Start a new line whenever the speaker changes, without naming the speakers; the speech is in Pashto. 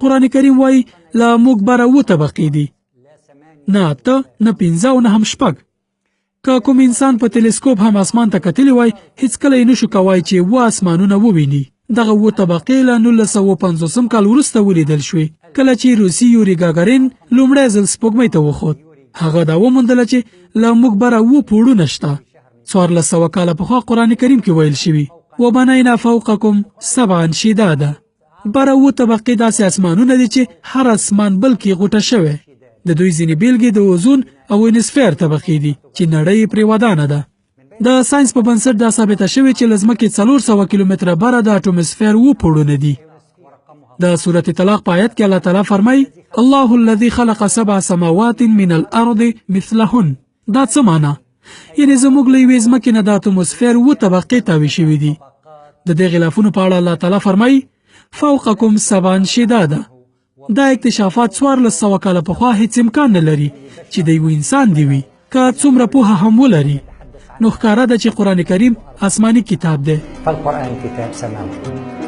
قرآن کریم وایي له موږ بره 7 طبقې دي، نه 8 نه 15 او نه هم 6. که کوم انسان په تلسکوپ هم اسمان ته کتلی وای هیڅکله یې نشو کوای چې 7 اسمانونه وویني. دغه 7 طبقې له 1950 کال وروسته ولیدل شوې کله چې روسي یوري ګاګارین لومړی ځل سپوږمۍ ته وخوت. هغه دا وموندله چې له موږ بره 7 پوړونه شته. 1400 کاله پخوا قرآن کریم کې ویل شوي وبنینا فوقکم 7 شدادا. بره 7 طبقې داسې اسمانونه دي چې هر اسمان بل کې غوټه شوی. د دوی ځینې بیلګې د اوزون او انسفیر طبقې دي چې نړۍ پرې ودانه ده. د ساينس په بنسټ دا ثابته شوې چې له ځمکې 400 کیلومتره بره د اټوموسفیر 7 پوړونه دي. د سورة طلاق په آیت کې الله تعالی فرمایي الله الذي خلق 7 سماوات من الارض مثلهن. دا څه معنی؟ یعنی زموږ له یوې ځمکې نه د اټوموسفیر 7 طبقې تاوې شوي دي. د دې غلافونو په اړه الله تعالی فرمایي فوقکم 7 شدادا. دا اکتشافات 1400 کاله پخوا هیڅ امکان نه لري چې د یو انسان دی وي که څومره پوهه هم ولري. نو ښکاره ده چې قرآن کریم آسماني کتاب دی.
فالقرآن کتاب سماوي.